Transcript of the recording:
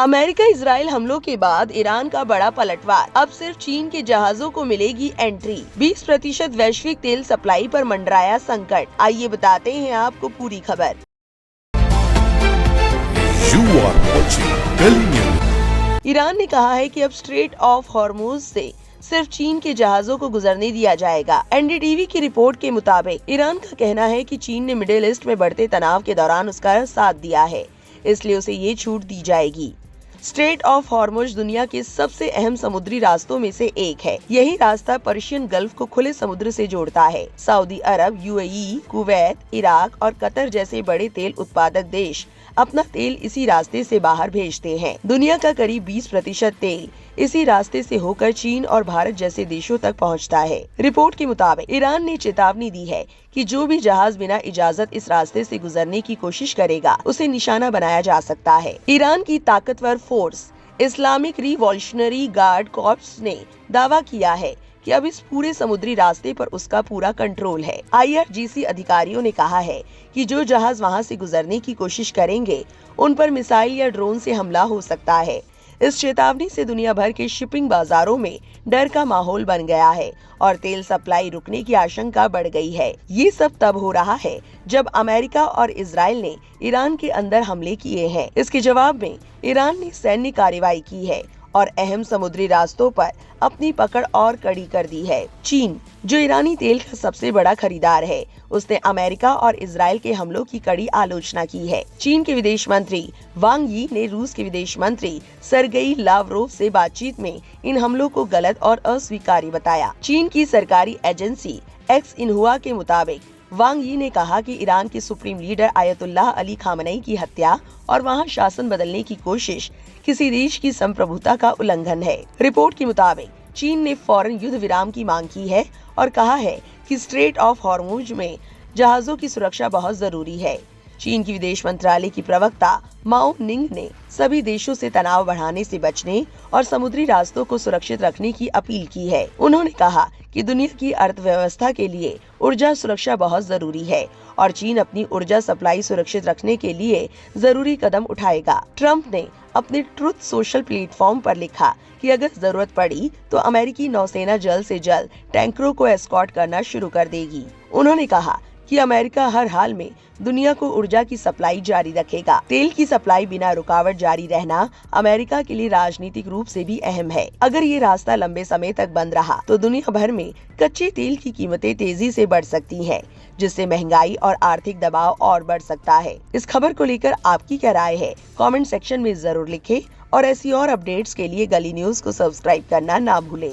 America Israel हमलों के बाद ईरान का बड़ा पलटवार। अब सिर्फ चीन के जहाजों को मिलेगी एंट्री। 20% वैश्विक तेल सप्लाई पर मंडराया संकट। आइए बताते हैं आपको पूरी खबर। ईरान ने कहा है कि अब स्ट्रेट ऑफ हॉर्मुज से सिर्फ चीन के जहाजों को गुजरने दिया जाएगा। एनडीटीवी की रिपोर्ट के मुताबिक ईरान का कहना है कि चीन ने मिडिल ईस्ट में बढ़ते तनाव के दौरान उसका साथ दिया है, इसलिए उसे ये छूट दी जाएगी। स्ट्रेट ऑफ हॉर्मुज दुनिया के सबसे अहम समुद्री रास्तों में से एक है। यही रास्ता पर्शियन गल्फ को खुले समुद्र से जोड़ता है। सऊदी अरब, यूएई, कुवैत, इराक और कतर जैसे बड़े तेल उत्पादक देश अपना तेल इसी रास्ते से बाहर भेजते हैं। दुनिया का करीब 20% तेल इसी रास्ते से होकर चीन और भारत जैसे देशों तक पहुंचता है। रिपोर्ट के मुताबिक ईरान ने चेतावनी दी है कि जो भी जहाज बिना इजाजत इस रास्ते से गुजरने की कोशिश करेगा, उसे निशाना बनाया जा सकता है। ईरान की ताकतवर force Islamic revolutionary guard corps ने दावा किया है कि अब इस पूरे समुद्री रास्ते पर उसका पूरा कंट्रोल है। IRGC अधिकारियों ने कहा है कि जो जहाज वहां से गुजरने की कोशिश करेंगे, उन पर मिसाइल या ड्रोन से हमला हो सकता है। इस चेतावनी से दुनिया भर के शिपिंग बाजारों में डर का माहौल बन गया है और तेल सप्लाई रुकने की आशंका बढ़ गई है। ये सब तब हो रहा है जब अमेरिका और इजराइल ने ईरान के अंदर हमले किए हैं। इसके जवाब में ईरान ने सैन्य कार्रवाई की है और अहम समुद्री रास्तों पर अपनी पकड़ और कड़ी कर दी है। चीन, जो ईरानी तेल का सबसे बड़ा खरीदार है, उसने अमेरिका और इजराइल के हमलों की कड़ी आलोचना की है। चीन के विदेश मंत्री वांग यी ने रूस के विदेश मंत्री सरगेई लावरोव से बातचीत में इन हमलों को गलत और अस्वीकार्य बताया। चीन की सरकारी एजेंसी एक्स इन्हुआ के मुताबिक वांग यी ने कहा कि ईरान के supreme leader Ayatollah Ali Khamenei की हत्या और वहां शासन बदलने की कोशिश किसी देश की संप्रभुता का उल्लंघन है। रिपोर्ट के मुताबिक चीन ने फौरन युद्ध विराम की मांग की है और कहा है कि स्ट्रेट ऑफ हॉर्मुज में जहाजों की सुरक्षा बहुत जरूरी है। चीन की विदेश मंत्रालय की प्रवक्ता माओ निंग ने सभी देशों से तनाव बढ़ाने से बचने और समुद्री रास्तों को सुरक्षित रखने की अपील की है। उन्होंने कहा कि दुनिया की अर्थव्यवस्था के लिए ऊर्जा सुरक्षा बहुत जरूरी है और चीन अपनी ऊर्जा सप्लाई सुरक्षित रखने के लिए जरूरी कदम उठाएगा। ट्रंप ने अपने ट्रुथ सोशल प्लेटफॉर्म पर लिखा कि अगर जरूरत पड़ी तो अमेरिकी नौसेना जल्द से जल्द टैंकरों को एस्कॉर्ट करना शुरू कर देगी। उन्होंने कहा कि अमेरिका हर हाल में दुनिया को ऊर्जा की सप्लाई जारी रखेगा। तेल की सप्लाई बिना रुकावट जारी रहना अमेरिका के लिए राजनीतिक रूप से भी अहम है। अगर ये रास्ता लंबे समय तक बंद रहा तो दुनिया भर में कच्चे तेल की कीमतें तेजी से बढ़ सकती हैं, जिससे महंगाई और आर्थिक दबाव और बढ़ सकता है। इस खबर को लेकर आपकी क्या राय है, कमेंट सेक्शन में जरूर लिखें और ऐसी और अपडेट्स के लिए गली न्यूज को सब्सक्राइब करना ना भूलें।